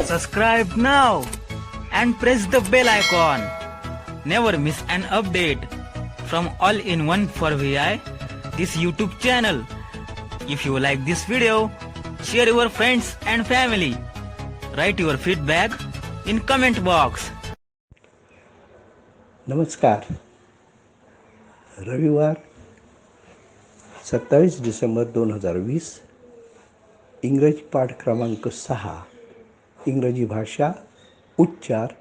Subscribe now and press the bell icon. Never miss an update from All-in-One for VI, this YouTube channel. If you like this video, share your friends and family. Write your feedback in comment box. नमस्कार. रविवार 27 डिसेंबर 2020. इंग्रजी पाठ क्रमांक 6. इंग्रजी भाषा, उच्चार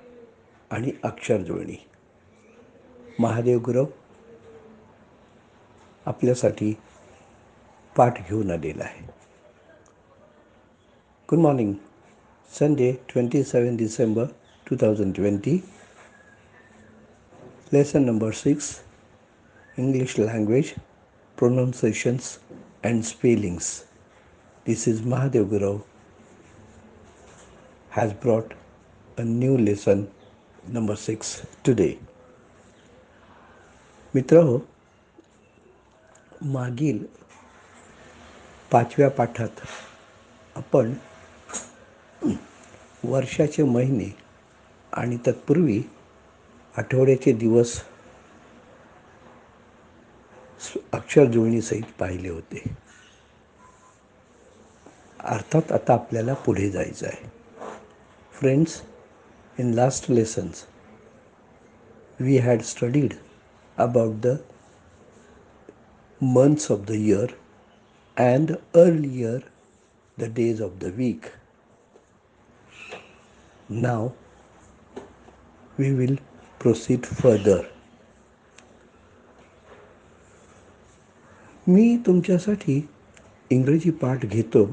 आणि अक्षर जुळणी. महादेव गुरव आपल्यासाठी पाठ घेऊन आलेला आहे. Good morning. Sunday 27 December 2020. Lesson number 6, English language, pronunciations and spellings. This is Mahadev Guru has brought a new lesson number 6 today. मित्रहो, मागील 5व्या पाठात आपण वर्षाचे महिने आणि तत्पूर्वी आठवड्याचे दिवस अक्षर जुळणीसहित पाहिले होते. अर्थात आता आपल्याला पुढे जायचं आहे. Friends, in last lessons we had studied about the months of the year and earlier the days of the week. Now we will proceed further. मी तुमच्यासाठी इंग्रजी पाठ घेतो,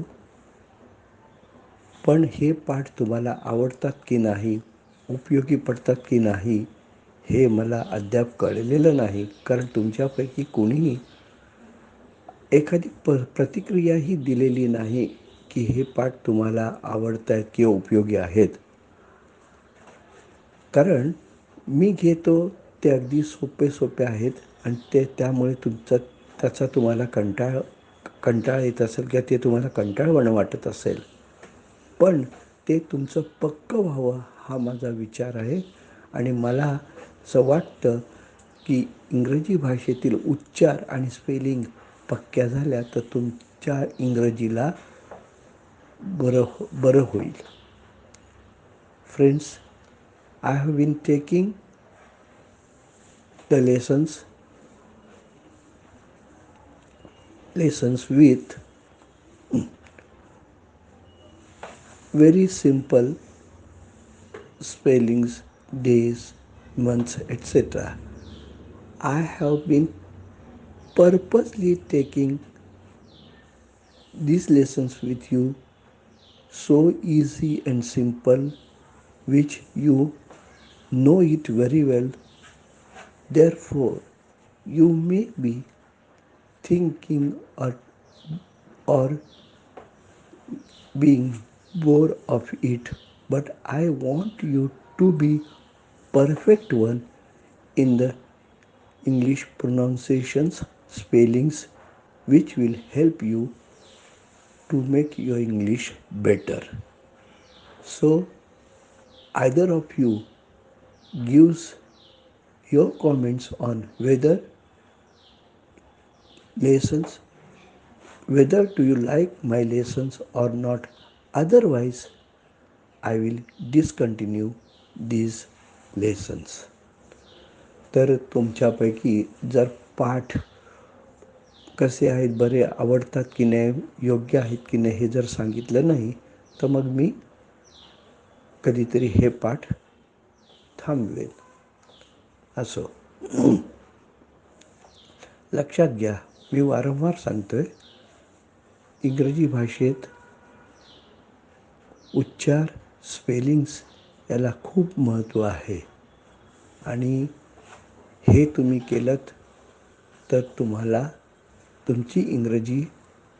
पण हे पाठ तुम्हाला आवडतात की नाही, उपयोगी पडतात की नाही, हे मला अद्याप कळलेलं नाही. कारण तुमच्यापैकी कोणीही एखादी प्रतिक्रियाही दिलेली नाही की हे पाठ तुम्हाला आवडत आहेत किंवा उपयोगी आहेत. कारण मी घेतो ते अगदी सोपे आहेत आणि त्यामुळे त्याचा तुम्हाला कंटाळा येत असेल किंवा ते तुम्हाला कंटाळवाणं वाटत असेल. पण ते तुमचं पक्कं व्हावं हा माझा विचार आहे. आणि मला असं वाटतं की इंग्रजी भाषेतील उच्चार आणि स्पेलिंग पक्क्या झाल्या तर तुमच्या इंग्रजीला बरं होईल. Friends, I have been taking the lessons with very simple spellings, days, months, etc. I have been purposely taking these lessons with you so easy and simple, which you know it very well. Therefore, you may be thinking or being bored of it, but I want you to be perfect one in the English pronunciations, spellings, which will help you to make your English better. So, either of you gives your comments on whether do you like my lessons or not. Otherwise, I will discontinue these lessons. तर तुमच्यापैकी जर पाठ कसे आहेत, बरे आवडतात की नाही, योग्य आहेत की नाही हे जर सांगितलं नाही तर मग मी कधीतरी हे पाठ थांबवेल. असो, लक्षात घ्या, मी वारंवार सांगतोय, इंग्रजी भाषेत उच्चार, स्पेलिंग्स याला खूप महत्त्व आहे. आणि हे तुम्ही केलंत तर तुम्हाला तुमची इंग्रजी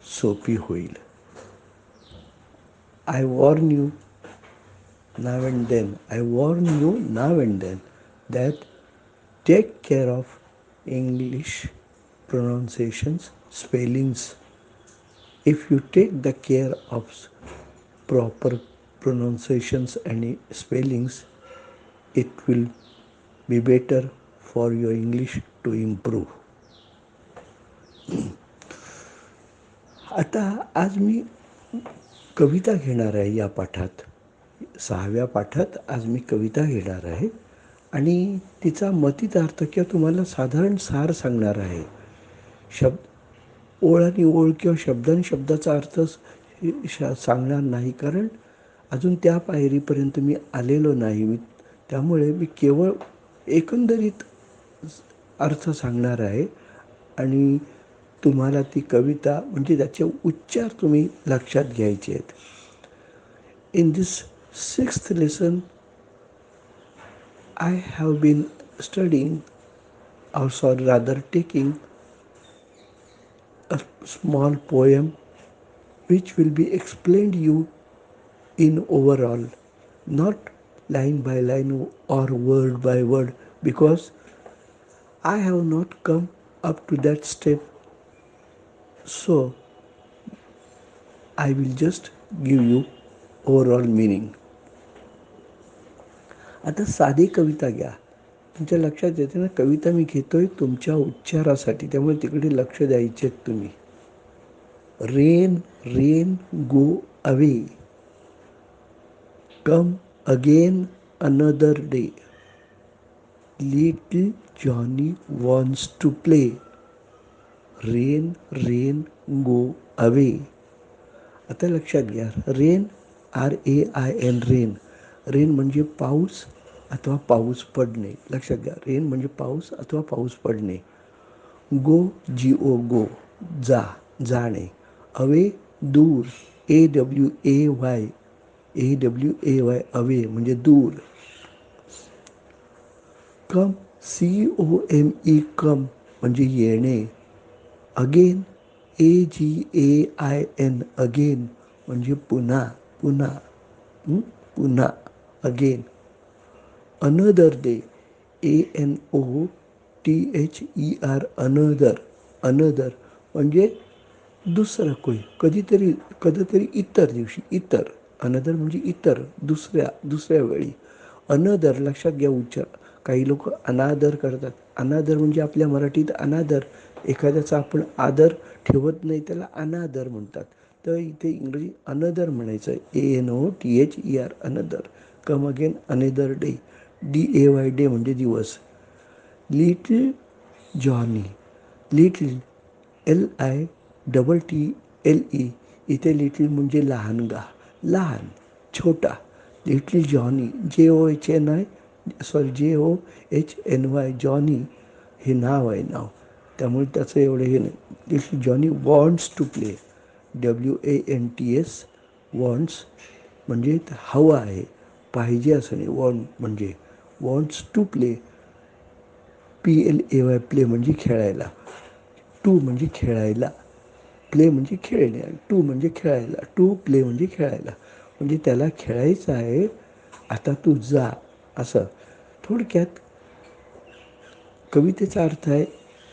सोपी होईल. I warn you now and then that take care of English pronunciations, spellings. If you take the care of proper pronunciations and spellings, it will be better for your English to improve. आता आज मी कविता घेणार आहे या पाठात. 6व्या पाठात आज मी कविता घेणार आहे आणि तिचा मतितार्थ किंवा तुम्हाला साधारण सार सांगणार आहे. ओळ आणि ओळ किंवा शब्दांनी शब्दाचा अर्थ सांगणार नाही, कारण अजून त्या पायरीपर्यंत मी आलेलो नाही. त्यामुळे मी केवळ एकंदरीत अर्थ सांगणार आहे आणि तुम्हाला ती कविता म्हणजे त्याचे उच्चार तुम्ही लक्षात घ्यायचे आहेत. In this 6th lesson I have been studying, or rather taking a small poem which will be explained you in overall, not line by line or word by word, because I have not come up to that step. So I will just give you overall meaning. आता साधी कविता घ्या. तुमच्या लक्षात येते ना, कविता मी घेतोय तुमच्या उच्चारासाठी, त्यामुळे तिकडे लक्ष द्यायचे तुम्ही. Rain rain go away, come again another day, little Johnny wants to play. Rain rain go away. आता लक्षात घ्या, रेन RAIN रेन. रेन म्हणजे पाऊस अथवा पाऊस पडणे. लक्षात घ्या, रेन म्हणजे पाऊस अथवा पाऊस पडणे. गो GO गो, जा, जाणे. अवे दूर, AWAY अवे म्हणजे दूर. कम COME कम म्हणजे येणे. अगेन AGAIN अगेन म्हणजे पुन्हा, पुन्हा, पुन्हा, again. Another day ANOTHER another, another म्हणजे दुसरं कोणी, कधीतरी इतर दिवशी, इतर. अनदर म्हणजे इतर, दुसऱ्या वेळी. अनदर लक्षात घ्या उच्चार. काही लोक अनादर करतात. अनादर म्हणजे आपल्या मराठीत अनादर, एखाद्याचा आपण आदर ठेवत नाही त्याला अनादर म्हणतात. तर इथे इंग्रजी अनदर म्हणायचं आहे. ANOTHER another. कम again another day, DAY day म्हणजे दिवस. Little Johnny, little LITTLE. इथे लिटिल म्हणजे लहानगा, लहान, छोटा. लिटिल जॉनी, JOHNY जॉनी हे नाव आहे, नाव. त्यामुळे त्याचं एवढं हे नाही. Little Johnny wants to play, WANTS wants म्हणजे हवं आहे, पाहिजे असं नाही. वॉन्ट म्हणजे wants to play. PLAY play म्हणजे खेळायला. टू म्हणजे खेळायला, प्ले म्हणजे खेळणे, टू म्हणजे खेळायला. टू प्ले म्हणजे खेळायला, म्हणजे त्याला खेळायचं आहे, आता तू जा, असं. थोडक्यात कवितेचा अर्थ आहे.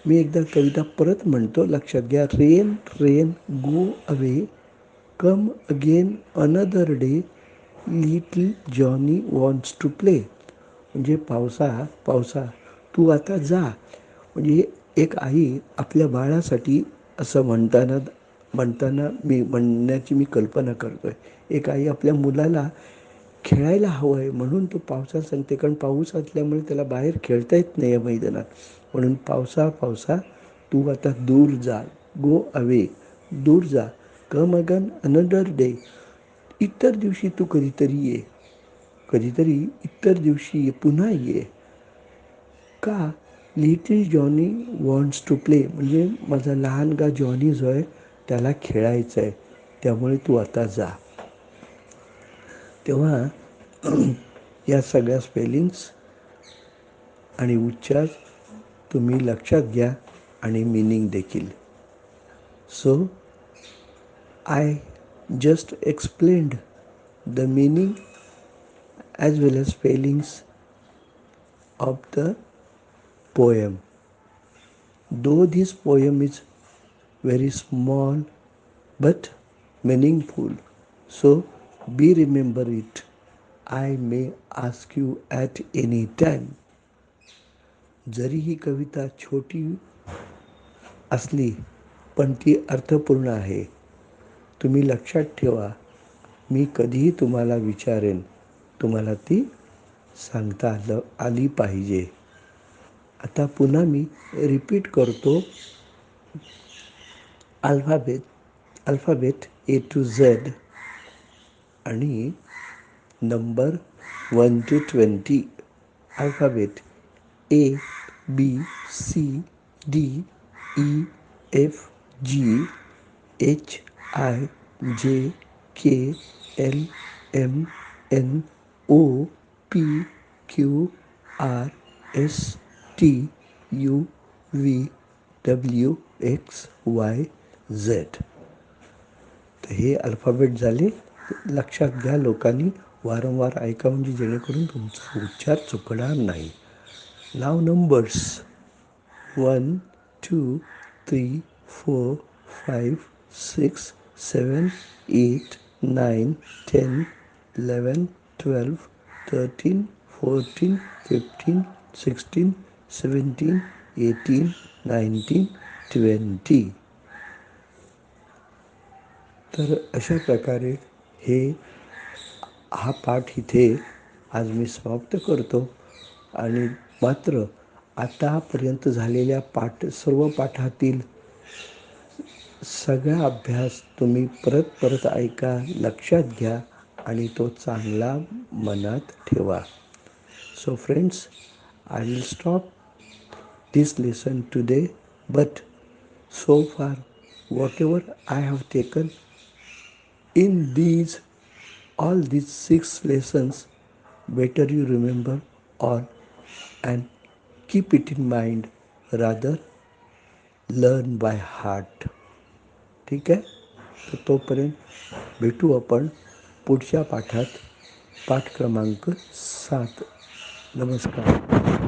मी एकदा कविता परत म्हणतो, लक्षात घ्या. Rain rain go away, come again another day, little Johnny wants to play. म्हणजे पावसा तू आता जा. म्हणजे एक आई आपल्या बाळासाठी असं म्हणण्याची मी कल्पना करतो आहे. एक आई आपल्या मुलाला खेळायला हवं आहे म्हणून तो पावसाला सांगते, कारण पाऊस असल्यामुळे त्याला बाहेर खेळता येत नाही या मैदानात. म्हणून पावसा तू आता दूर जा. गो अवे, दूर जा. कम अगेन अनदर डे, इतर दिवशी तू कधीतरी इतर दिवशी ये, पुन्हा ये. का? Little Johnny wants to play म्हणजे माझा लहानगा जॉनी जो आहे त्याला खेळायचं आहे, त्यामुळे तू आता जा. तेव्हा या सगळ्या स्पेलिंग्स आणि उच्चार तुम्ही लक्षात घ्या आणि मिनिंग देखील. So I just explained the meaning as well as spellings of the poem. Though this poem is very small but meaningful, so Be remember it. I may ask you at any time. जरी ही कविता छोटी असली पण ती अर्थपूर्ण आहे. तुम्ही लक्षात ठेवा, मी कधीही तुम्हाला विचारेन, तुम्हाला ती सांगता आली पाहिजे. आता पुन्हा मी रिपीट करतो. अल्फाबेट A to Z आणि number 1 to 20. Alphabet A, B, C, D, E, F, G, H, I, J, K, L, M, N, O, P, Q, R, S, T, U, V, W, X, Y, Z. तर हे alphabet झाले. लक्षात घ्या लोकांनी, वारंवार ऐका म्हणजे जेणेकरून तुमचा उच्चार चुकणार नाही. नाव नंबर्स 1, 2, 3, 4, 5, 6, 7, 8, 9, 10, 11, 12, 13, 14, 15, 16, 17, 18, 19, 20. तर अशा प्रकारे हा पाठ इथे आज मी समाप्त करतो. आणि मात्र आतापर्यंत झालेल्या सर्व पाठातील सगळा अभ्यास तुम्ही परत ऐका, लक्षात घ्या आणि तो चांगला मनात ठेवा. So friends, I will stop this lesson today, but so far whatever I have taken in all these 6 lessons, better you remember all and keep it in mind, rather learn by heart. ठीक आहे. तर तोपर्यंत भेटू आपण पुढच्या पाठात, पाठ क्रमांक 7. नमस्कार.